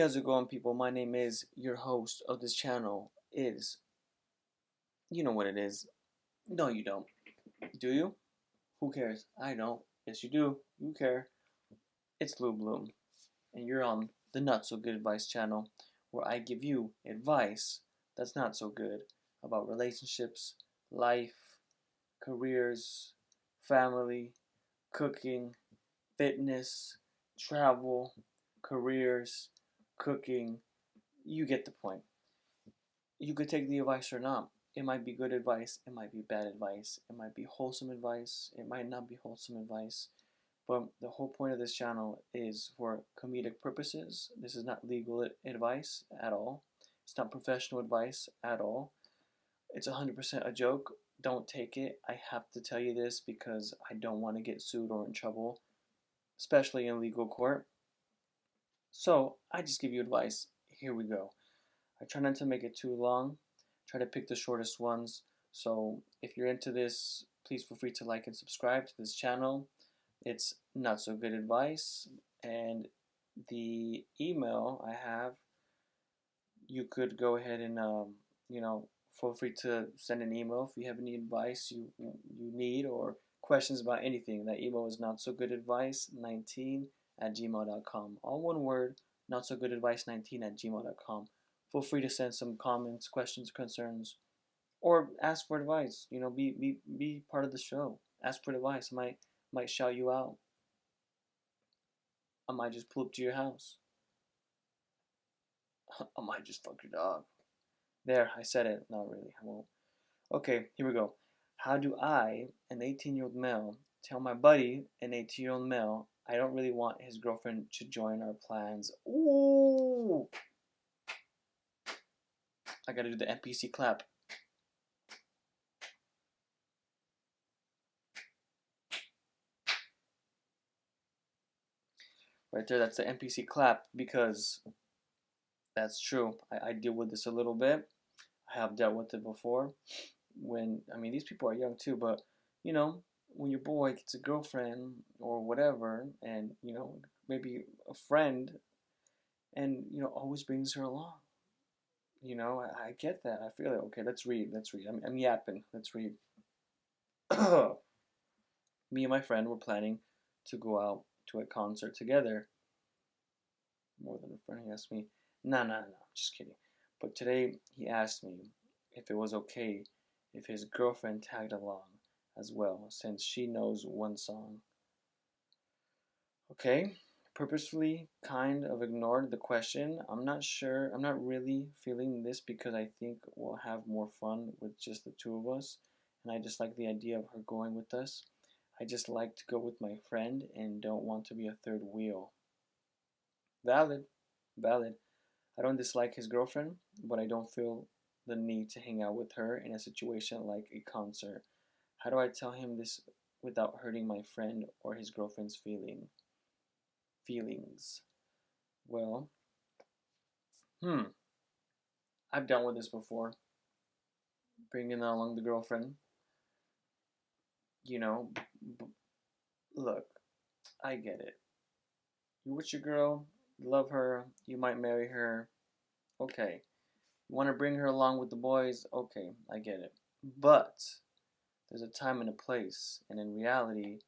how's it going, people? My name is your host of this channel. You know what it is. No, you don't. Do you? Who cares? I don't. Yes, you do. You care. It's Lou Bloom, and you're on the Not So Good Advice channel, where I give you advice that's not so good about relationships, life, careers, family, cooking, fitness, travel, careers, cooking. You get the point. You could take the advice or not. It might be good advice, it might be bad advice, it might be wholesome advice, it might not be wholesome advice. But the whole point of this channel is for comedic purposes. This is not legal advice at all. It's not professional advice at all. It's 100% a joke. Don't take it. I have to tell you this because I don't want to get sued or in trouble, especially in legal court. So I just give you advice. Here we go. I try not to make it too long. Try to pick the shortest ones. So if you're into this, please feel free to like and subscribe to this channel. It's Not So Good Advice. And the email I have, you could go ahead and feel free to send an email if you have any advice you need or questions about anything. That email is notsogoodadvice19@gmail.com. All one word, notsogoodadvice19@gmail.com. Feel free to send some comments, questions, concerns, or ask for advice. Be part of the show. Ask for advice. I might shout you out. I might just pull up to your house. I might just fuck your dog. There, I said it. Not really. I won't. Okay, here we go. How do I, an 18-year-old male, tell my buddy, an 18-year-old male, I don't really want his girlfriend to join our plans? Ooh! I gotta do the NPC clap. Right there, that's the NPC clap because that's true. I deal with this a little bit. I have dealt with it before. These people are young too, but when your boy gets a girlfriend or whatever, and maybe a friend, and always brings her along. I get that. I feel it. Okay, let's read. I'm yapping. Let's read. Me and my friend were planning to go out to a concert together. More than a friend, he asked me. No, just kidding. But today he asked me if it was okay if his girlfriend tagged along as well, since she knows one song. Okay, purposefully kind of ignored the question. I'm not sure. I'm not really feeling this because I think we'll have more fun with just the two of us, and I just like the idea of her going with us. I just like to go with my friend and don't want to be a third wheel. Valid. I don't dislike his girlfriend, but I don't feel the need to hang out with her in a situation like a concert. How do I tell him this without hurting my friend or his girlfriend's feelings? Well, I've dealt with this before. Bringing along the girlfriend. Look, I get it. You're with your girl, you love her, you might marry her. Okay. You want to bring her along with the boys? Okay, I get it. But there's a time and a place, and in reality,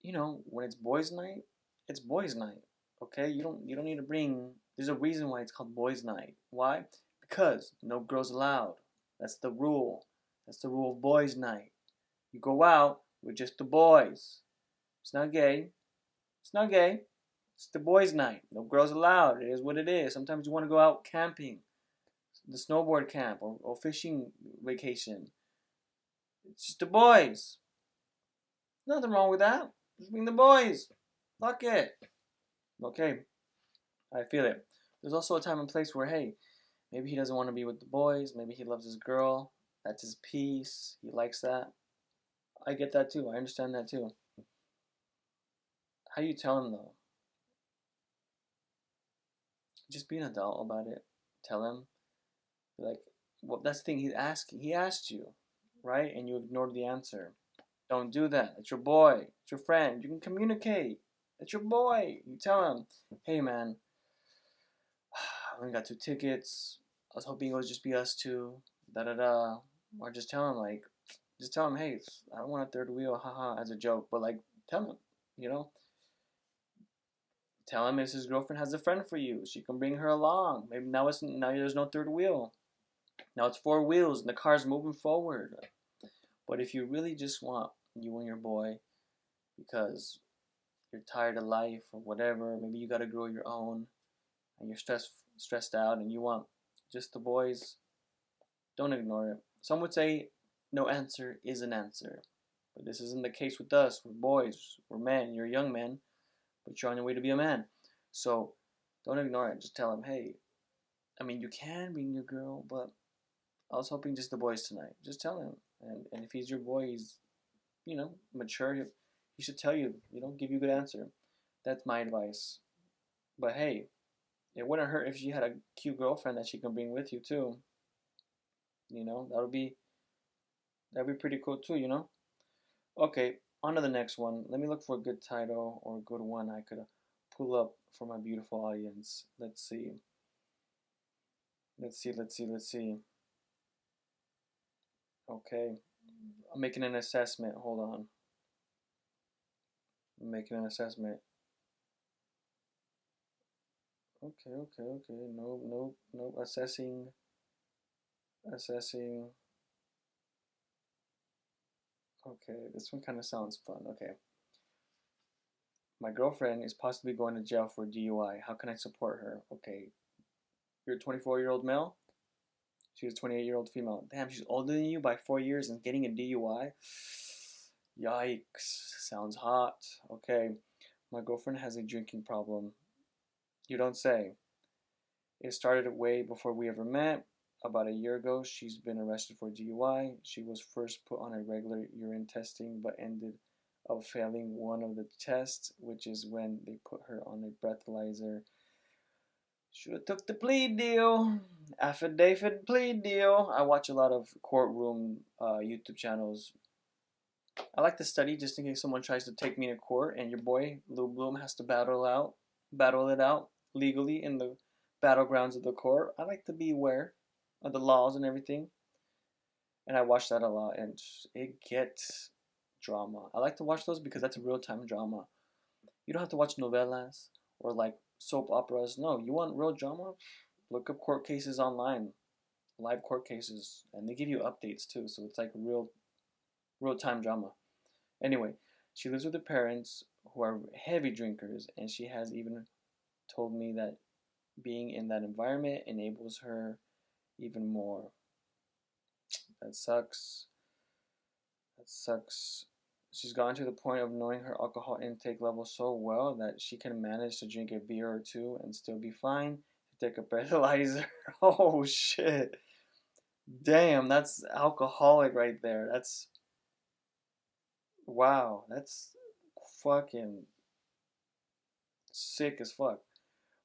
when it's boys' night, it's boys' night. Okay, you don't need to bring. There's a reason why it's called boys' night. Why? Because no girls allowed. That's the rule. That's the rule of boys' night. You go out with just the boys. It's not gay. It's not gay. It's the boys' night. No girls allowed. It is what it is. Sometimes you want to go out camping, the snowboard camp or fishing vacation. It's just the boys. Nothing wrong with that. Just bring the boys. Fuck it. Okay, I feel it. There's also a time and place where, hey, maybe he doesn't want to be with the boys. Maybe he loves his girl. That's his peace. He likes that. I get that too. I understand that too. How do you tell him though? Just be an adult about it. Tell him. Be like, well, that's the thing. He asked you, right? And you ignored the answer. Don't do that. It's your boy. It's your friend. You can communicate. It's your boy. You tell him, hey man, only got 2 tickets. I was hoping it would just be us two. Da da da. Or just tell him, hey, I don't want a third wheel, haha, as a joke. But like, tell him, you know, tell him his girlfriend has a friend for you. She can bring her along. Maybe now there's no third wheel. Now it's 4 wheels and the car's moving forward. But if you really just want you and your boy because you're tired of life or whatever, maybe you got to grow your own and you're stressed out and you want just the boys, don't ignore it. Some would say no answer is an answer. But this isn't the case with us. We're boys, we're men, you're a young man, but you're on your way to be a man. So don't ignore it. Just tell him, hey, I mean, you can bring your girl, but I was hoping just the boys tonight. Just tell him. And if he's your boy, he's, mature. He should tell you, give you a good answer. That's my advice. But hey, it wouldn't hurt if she had a cute girlfriend that she can bring with you too. That'd be pretty cool too. Okay, on to the next one. Let me look for a good title or a good one I could pull up for my beautiful audience. Let's see. Let's see. Okay, I'm making an assessment. Hold on. I'm making an assessment. Okay. No. Assessing. Okay, this one kind of sounds fun. Okay. My girlfriend is possibly going to jail for DUI. How can I support her? Okay. You're a 24-year-old male? She's a 28-year-old female. Damn, she's older than you by 4 years and getting a DUI? Yikes. Sounds hot. Okay. My girlfriend has a drinking problem. You don't say. It started way before we ever met. About a year ago, she's been arrested for DUI. She was first put on a regular urine testing, but ended up failing one of the tests, which is when they put her on a breathalyzer. Should have took the plea deal. Affidavit plea deal. I watch a lot of courtroom YouTube channels. I like to study just in case someone tries to take me to court and your boy Lou Bloom has to battle it out legally in the battlegrounds of the court. I like to be aware of the laws and everything, and I watch that a lot, and it gets drama. I like to watch those because that's a real time drama. You don't have to watch novellas or like soap operas. No, you want real drama? Look up court cases online, live court cases, and they give you updates too. So it's like real time drama. Anyway, she lives with her parents who are heavy drinkers, and she has even told me that being in that environment enables her even more. That sucks. That sucks. She's gotten to the point of knowing her alcohol intake level so well that she can manage to drink a beer or two and still be fine. To take a breathalyzer. Oh shit. Damn, that's alcoholic right there. That's wow. That's fucking sick as fuck.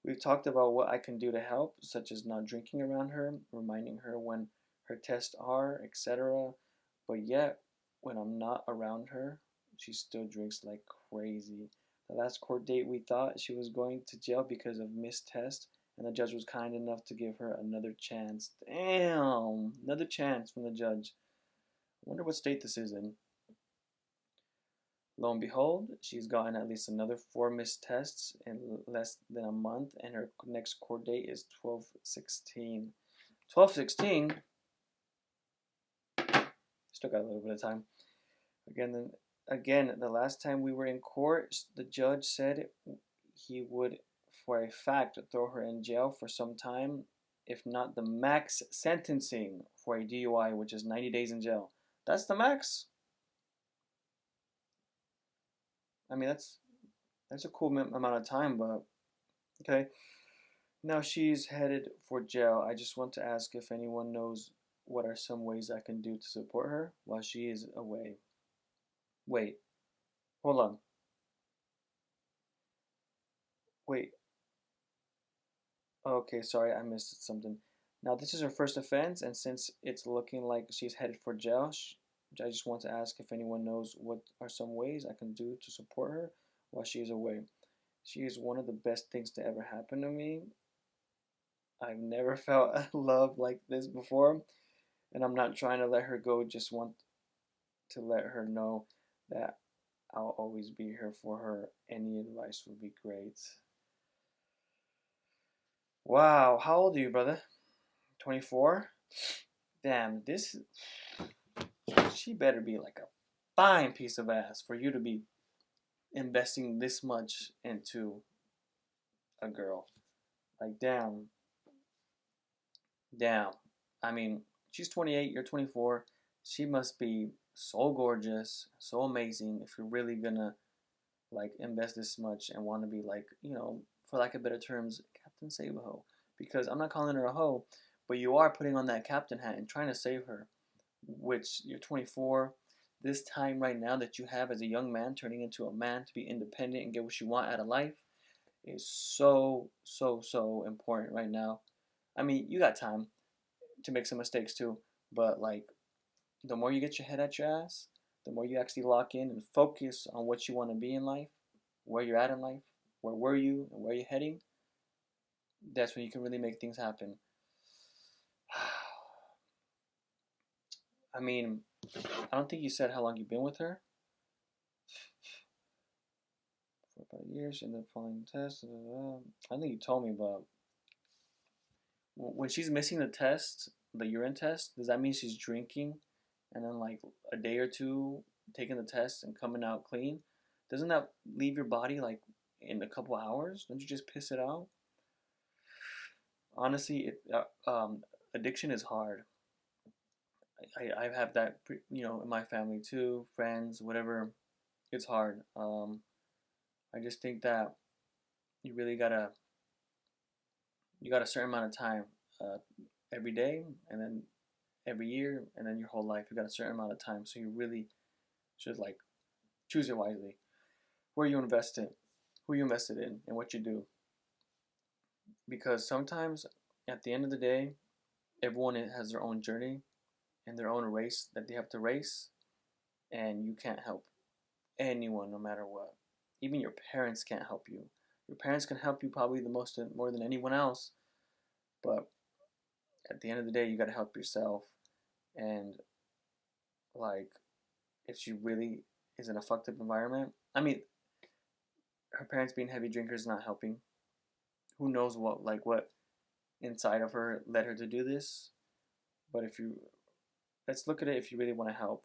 We've talked about what I can do to help, such as not drinking around her, reminding her when her tests are, etc. But yet, when I'm not around her, she still drinks like crazy. The last court date, we thought she was going to jail because of missed tests, and the judge was kind enough to give her another chance. Damn! Another chance from the judge. I wonder what state this is in. Lo and behold, she's gotten at least another 4 missed tests in less than a month, and her next court date is 12/16. 12/16? Still got a little bit of time. Again, the last time we were in court, the judge said he would, for a fact, throw her in jail for some time, if not the max sentencing for a DUI, which is 90 days in jail. That's the max? I mean, that's a cool amount of time, but okay. Now she's headed for jail. I just want to ask if anyone knows what are some ways I can do to support her while she is away. Wait, hold on. Wait. Okay, sorry, I missed something. Now this is her first offense, and since it's looking like she's headed for jail, I just want to ask if anyone knows what are some ways I can do to support her while she is away. She is one of the best things to ever happen to me. I've never felt love like this before, and I'm not trying to let her go. Just want to let her know that I'll always be here for her. Any advice would be great. Wow, how old are you, brother? 24? Damn, this she better be like a fine piece of ass for you to be investing this much into a girl. Like, damn, damn. I mean, she's 28, you're 24. She must be so gorgeous, so amazing if you're really gonna like invest this much and want to be like, for lack of better terms, Captain Save a Hoe. Because I'm not calling her a hoe, but you are putting on that captain hat and trying to save her, which you're 24. This time right now that you have as a young man turning into a man to be independent and get what you want out of life is so, so, so important right now. I mean, you got time to make some mistakes too, but like the more you get your head at your ass, the more you actually lock in and focus on what you want to be in life, where you're at in life, where were you, and where you're heading, that's when you can really make things happen. I mean, I don't think you said how long you've been with her. For about years in the following test. I think you told me, but when she's missing the test, the urine test, does that mean she's drinking and then like a day or two taking the test and coming out clean? Doesn't that leave your body like in a couple hours? Don't you just piss it out? Honestly, addiction is hard. I have that, in my family too, friends, whatever. It's hard. I just think that you really you got a certain amount of time, uh, every day, and then every year, and then your whole life. You got a certain amount of time, so you really should like choose it wisely. Where you invest in, who you invested in, and what you do. Because sometimes, at the end of the day, everyone has their own journey and their own race that they have to race, and you can't help anyone no matter what. Even your parents can't help you. Your parents can help you probably the most more than anyone else, but at the end of the day, you got to help yourself. And like, if she really is in a fucked up environment, I mean, her parents being heavy drinkers is not helping. Who knows what inside of her led her to do this? But if you let's look at it, if you really want to help,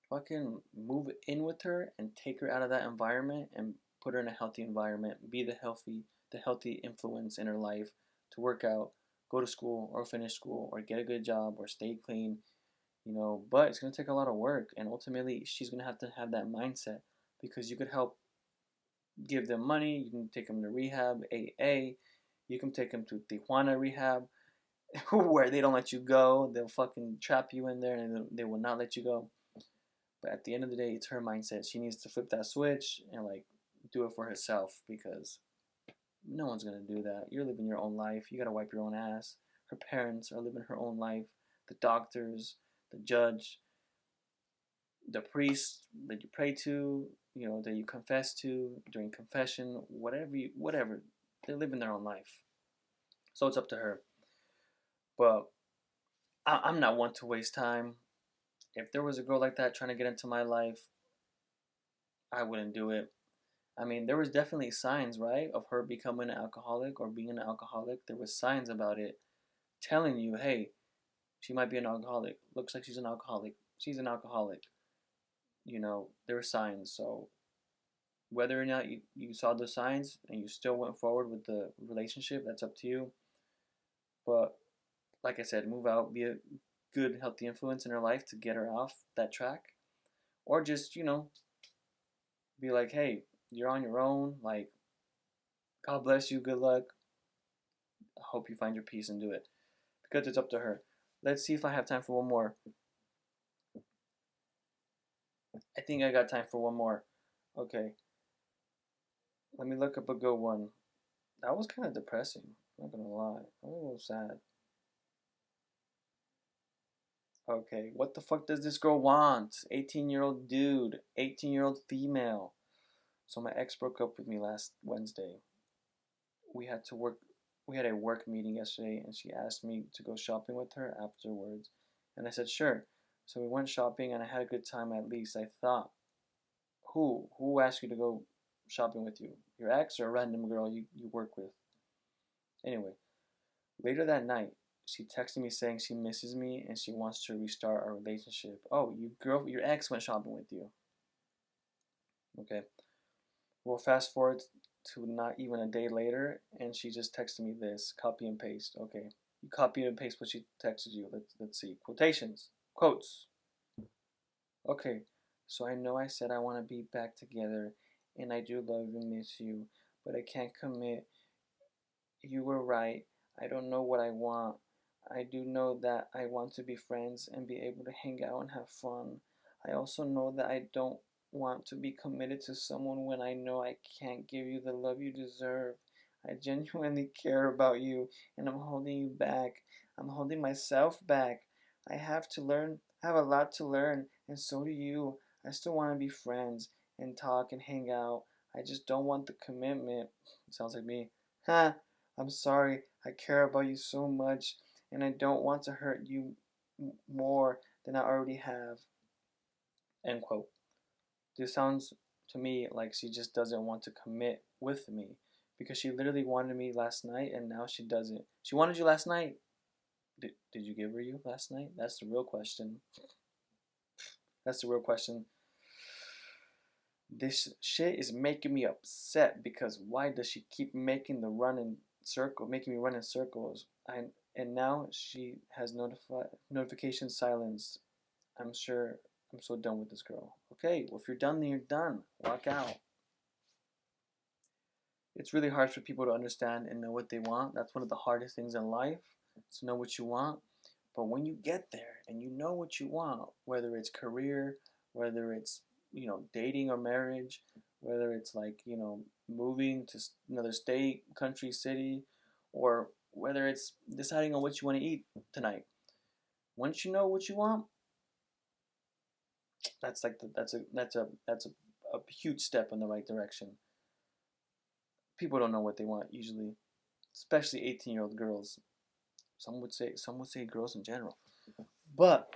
fucking move in with her and take her out of that environment and put her in a healthy environment. Be the healthy influence in her life to work out, go to school or finish school or get a good job or stay clean. But it's gonna take a lot of work, and ultimately she's gonna have to have that mindset because you could help give them money. You can take them to rehab, AA. You can take them to Tijuana rehab, where they don't let you go. They'll fucking trap you in there, and they will not let you go. But at the end of the day, it's her mindset. She needs to flip that switch and like do it for herself because no one's gonna do that. You're living your own life. You gotta wipe your own ass. Her parents are living her own life. The doctors, the judge, the priest that you pray to, that you confess to during confession, whatever, they're living their own life. So it's up to her. But I'm not one to waste time. If there was a girl like that trying to get into my life, I wouldn't do it. I mean, there was definitely signs, right, of her becoming an alcoholic or being an alcoholic. There was signs about it telling you, hey, she might be an alcoholic. Looks like she's an alcoholic. She's an alcoholic. There were signs. So whether or not you saw those signs and you still went forward with the relationship, that's up to you. But like I said, move out, be a good, healthy influence in her life to get her off that track. Or just, be like, hey, you're on your own. Like, God bless you. Good luck. I hope you find your peace and do it. Because it's up to her. Let's see if I have time for one more. I think I got time for one more. Okay. Let me look up a good one. That was kind of depressing. I'm not gonna lie. I'm a little sad. Okay, what the fuck does this girl want? 18-year-old dude, 18-year-old female. So my ex broke up with me last Wednesday. We had to work we had a work meeting yesterday, and she asked me to go shopping with her afterwards, and I said sure. So we went shopping, and I had a good time. At least I thought. Who asked you to go shopping with you? Your ex or a random girl you work with? Anyway, later that night, she texted me saying she misses me and she wants to restart our relationship. Oh, your ex went shopping with you. Okay. Well, fast forward to not even a day later, and she just texted me this. Copy and paste. Okay. You copy and paste what she texted you. Let's see. Quotations. Quotes. Okay. So I know I said I want to be back together, and I do love and miss you, but I can't commit. You were right. I don't know what I want. I do know that I want to be friends and be able to hang out and have fun. I also know that I don't want to be committed to someone when I know I can't give you the love you deserve. I genuinely care about you and I'm holding you back. I'm holding myself back. I have to learn. I have a lot to learn, and so do you. I still want to be friends and talk and hang out. I just don't want the commitment. Sounds like me. Huh. I'm sorry, I care about you so much, and I don't want to hurt you more than I already have. End quote. This sounds to me like she just doesn't want to commit with me because she literally wanted me last night and now she doesn't. She wanted you last night. Did you give her you last night? That's the real question. That's the real question. This shit is making me upset because why does she keep making the run in circle, making me run in circles? And now she has notification silenced. I'm sure I'm so done with this girl. Okay, well if you're done, then you're done. Walk out. It's really hard for people to understand and know what they want. That's one of the hardest things in life, to know what you want. But when you get there and you know what you want, whether it's career, whether it's, dating or marriage, whether it's like, moving to another state, country, city, or whether it's deciding on what you want to eat tonight. Once you know what you want, that's a huge step in the right direction. People don't know what they want usually, especially 18-year-old girls. Some would say girls in general. But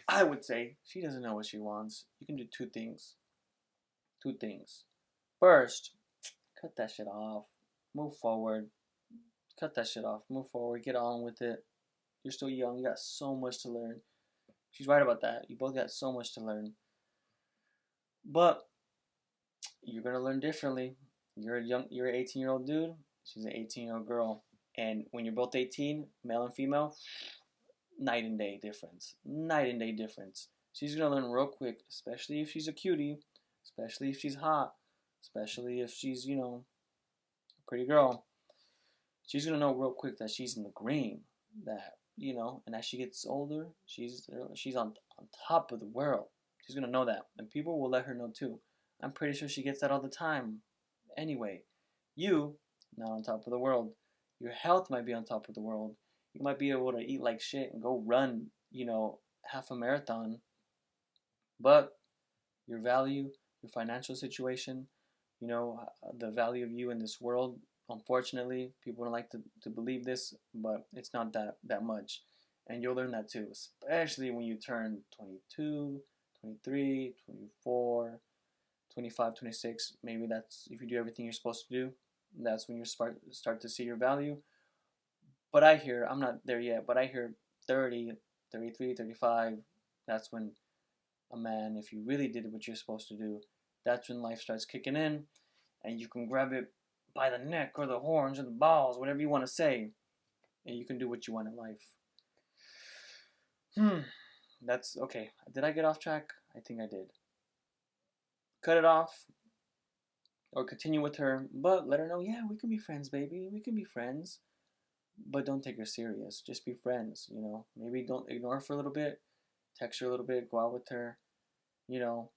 I would say she doesn't know what she wants. You can do two things. Two things. First, cut that shit off. Move forward. Cut that shit off. Move forward. Get on with it. You're still young. You got so much to learn. She's right about that. You both got so much to learn. But you're gonna learn differently. You're an 18-year-old dude. She's an 18-year-old girl. And when you're both 18, male and female, night and day difference. Night and day difference. She's gonna learn real quick, especially if she's a cutie, especially if she's hot, especially if she's, a pretty girl. She's gonna know real quick that she's in the green. That, and as she gets older, she's on top of the world. She's gonna know that. And people will let her know too. I'm pretty sure she gets that all the time. Anyway, you not on top of the world. Your health might be on top of the world. You might be able to eat like shit and go run, half a marathon. But your value, your financial situation, the value of you in this world, unfortunately, people don't like to believe this, but it's not that much. And you'll learn that too, especially when you turn 22, 23, 24, 25, 26. Maybe that's if you do everything you're supposed to do. That's when you start to see your value. But I'm not there yet, but I hear 30, 33, 35. That's when a man, if you really did what you're supposed to do, that's when life starts kicking in and you can grab it by the neck or the horns or the balls, whatever you want to say, and you can do what you want in life. That's okay. Did I get off track? I think I did. Cut it off or continue with her, but let her know, yeah, we can be friends, baby. We can be friends. But don't take her serious. Just be friends, Maybe don't ignore her for a little bit. Text her a little bit. Go out with her. You know,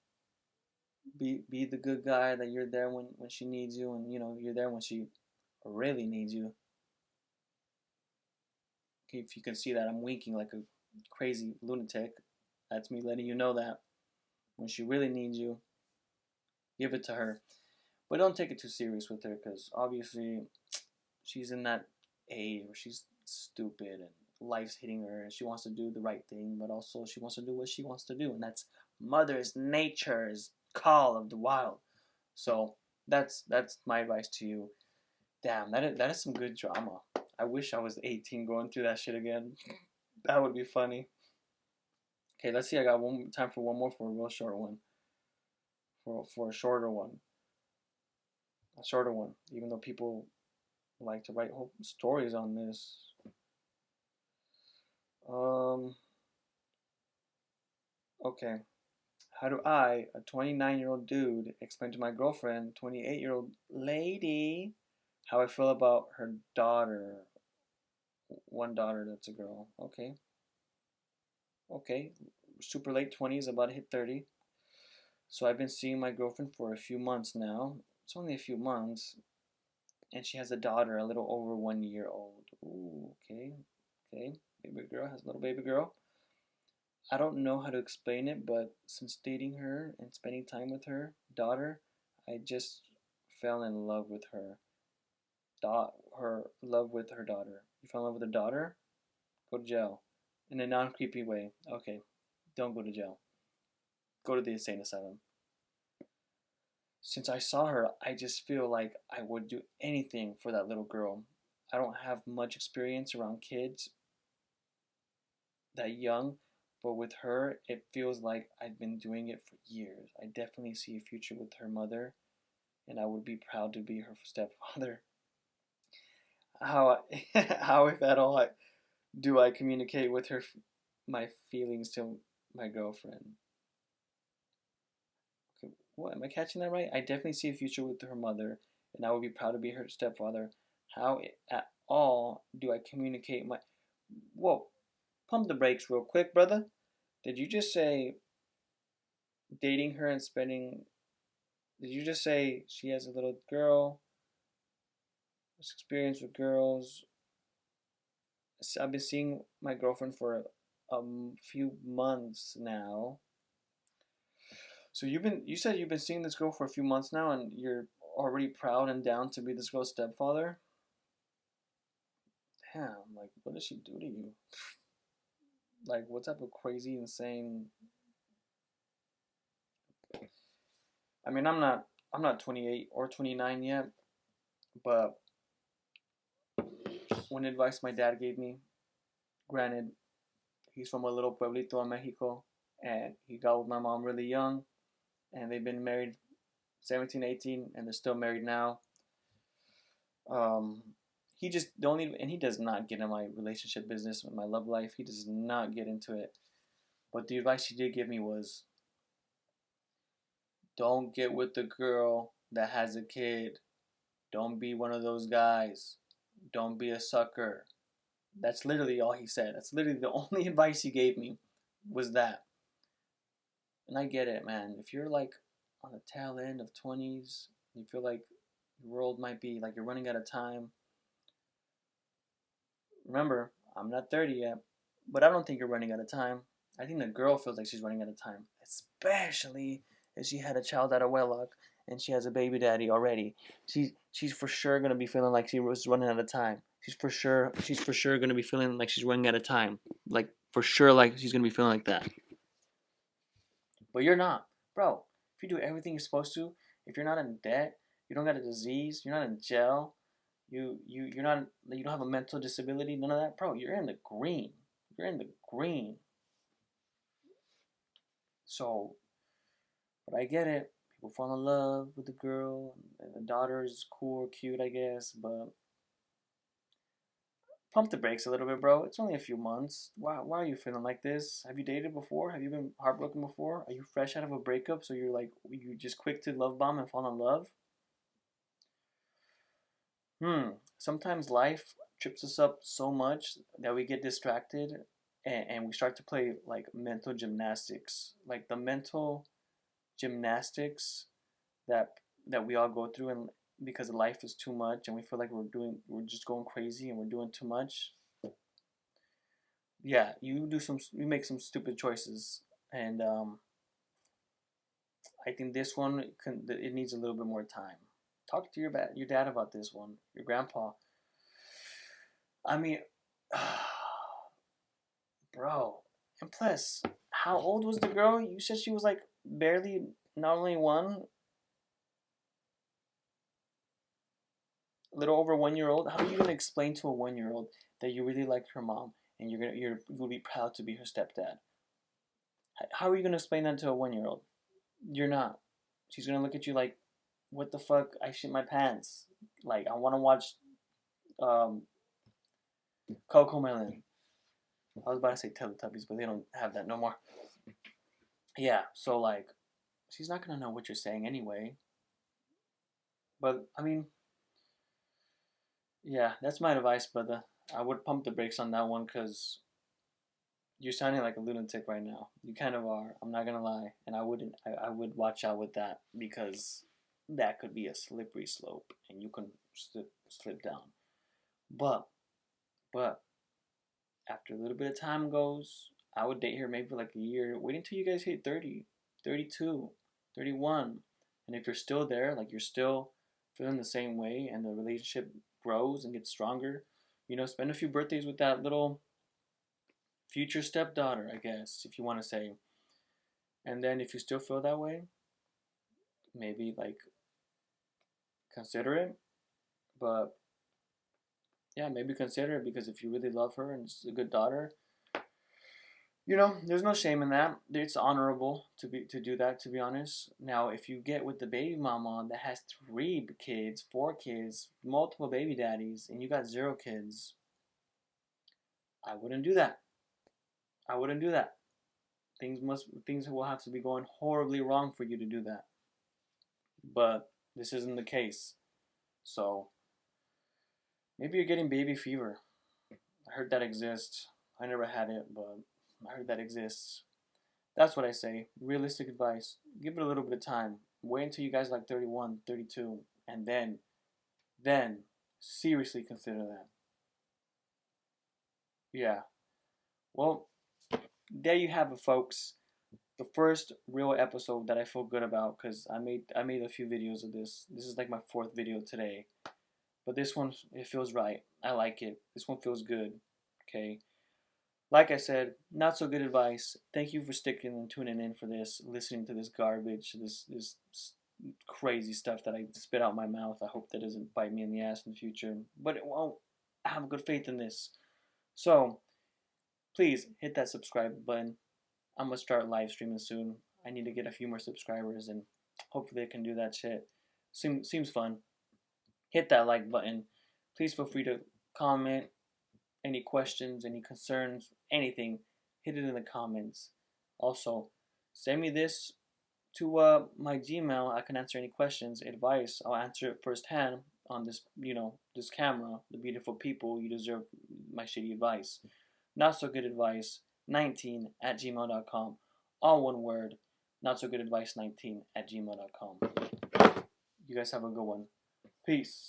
be the good guy that you're there when she needs you, and you're there when she really needs you. Okay, if you can see that I'm winking like a crazy lunatic, that's me letting you know that when she really needs you, give it to her. But don't take it too serious with her because obviously she's in that age where she's stupid and life's hitting her and she wants to do the right thing, but also she wants to do what she wants to do, and that's mother's nature's call of the wild. So that's my advice to you. Damn, that is some good drama. I wish I was 18 going through that shit again. That would be funny. Okay, let's see. I got one time for one more for a real short one. For a shorter one, a shorter one. Even though people like to write whole stories on this. Um. Okay. How do I, a 29-year-old dude, explain to my girlfriend, 28-year-old lady, how I feel about her daughter? One daughter that's a girl. Okay. Okay. Super late 20s, about to hit 30. So I've been seeing my girlfriend for a few months now. It's only a few months. And she has a daughter, a little over 1 year old. Ooh, okay. Okay. Baby girl has a little baby girl. I don't know how to explain it, but since dating her and spending time with her daughter, I just fell in love with her. Her love with her daughter. You fell in love with her daughter? Go to jail. In a non creepy way. Okay. Don't go to jail. Go to the insane asylum. Since I saw her, I just feel like I would do anything for that little girl. I don't have much experience around kids that young, but with her, it feels like I've been doing it for years. I definitely see a future with her mother, and I would be proud to be her stepfather. How, how if at all, do I communicate with her my feelings to my girlfriend? Okay, what am I catching that right? I definitely see a future with her mother, and I would be proud to be her stepfather. How at all do I communicate my? Whoa, pump the brakes real quick, brother. Did you just say dating her and spending? Did you just say she has a little girl? Experience with girls. I've been seeing my girlfriend for a few months now. So you said you've been seeing this girl for a few months now, and you're already proud and down to be this girl's stepfather. Damn, like what did she do to you? Like what type of crazy, insane? I mean, I'm not 28 or 29 yet, but one advice my dad gave me, granted, he's from a little pueblito in Mexico, and he got with my mom really young, and they've been married 17, 18, and they're still married now. Um, he just the only and he does not get in my relationship business, my love life. He does not get into it. But the advice he did give me was, don't get with the girl that has a kid. Don't be one of those guys. Don't be a sucker. That's literally all he said. That's literally the only advice he gave me was that. And I get it, man. If you're like on the tail end of 20s, you feel like the world might be like you're running out of time. Remember, I'm not 30 yet, but I don't think you're running out of time. I think the girl feels like she's running out of time, especially if she had a child out of wedlock and she has a baby daddy already. She's for sure gonna be feeling like she was running out of time. She's for sure gonna be feeling like she's running out of time. Like for sure, like she's gonna be feeling like that. But you're not, bro. If you do everything you're supposed to, if you're not in debt, you don't got a disease, you're not in jail, you don't have a mental disability, none of that, bro. You're in the green. You're in the green. So, but I get it. People fall in love with the girl, and the daughter is cool or cute, I guess. But pump the brakes a little bit, bro. It's only a few months. Why are you feeling like this? Have you dated before? Have you been heartbroken before? Are you fresh out of a breakup? So you're like you just quick to love bomb and fall in love? Sometimes life trips us up so much that we get distracted and we start to play like mental gymnastics. Like the mental gymnastics that that we all go through and because life is too much and we feel like we're just going crazy and we're doing too much. Yeah, you make some stupid choices and I think this one it needs a little bit more time. Talk to your dad about this one, your grandpa. I mean, bro. And plus, how old was the girl? You said she was like barely, not only a little over 1 year old. How are you gonna explain to a 1 year old that you really like her mom and you'll be proud to be her stepdad? How are you gonna explain that to a 1 year old? You're not. She's gonna look at you like, what the fuck? I shit my pants. Like I want to watch um, Coco Melon. I was about to say Teletubbies, but they don't have that no more. Yeah, so like, she's not gonna know what you're saying anyway. But I mean, yeah, that's my advice, brother. I would pump the brakes on that one because you're sounding like a lunatic right now. You kind of are. I'm not gonna lie, and I wouldn't. I would watch out with that because that could be a slippery slope, and you can slip down. But but after a little bit of time goes, I would date her maybe for like a year. Wait until you guys hit 30, 32, 31. And if you're still there, like you're still feeling the same way and the relationship grows and gets stronger, spend a few birthdays with that little future stepdaughter, I guess, if you want to say. And then if you still feel that way, maybe like consider it. But yeah, maybe consider it because if you really love her and it's a good daughter, there's no shame in that. It's honorable to do that, to be honest. Now, if you get with the baby mama that has 3 kids, 4 kids, multiple baby daddies, and you got 0 kids, I wouldn't do that. I wouldn't do that. Things will have to be going horribly wrong for you to do that. But this isn't the case. So maybe you're getting baby fever. I heard that exists. I never had it, but I heard that exists. That's what I say. Realistic advice. Give it a little bit of time. Wait until you guys are like 31, 32, and then seriously consider that. Yeah. Well, there you have it, folks. The first real episode that I feel good about because I made a few videos of this. This is like my 4th video today, but this one it feels right. I like it. This one feels good. Okay. Like I said, not so good advice. Thank you for sticking and tuning in for this, listening to this garbage, this crazy stuff that I spit out my mouth. I hope that doesn't bite me in the ass in the future, but it won't. I have good faith in this. So please hit that subscribe button. I'm gonna start live streaming soon. I need to get a few more subscribers, and hopefully I can do that shit. Seems fun. Hit that like button. Please feel free to comment any questions, any concerns, anything. Hit it in the comments. Also, send me this to my Gmail. I can answer any questions, advice. I'll answer it firsthand on this camera. The beautiful people, you deserve my shitty advice. Not so good advice 19@gmail.com. All one word. Not so good advice 19@gmail.com. You guys have a good one. Peace.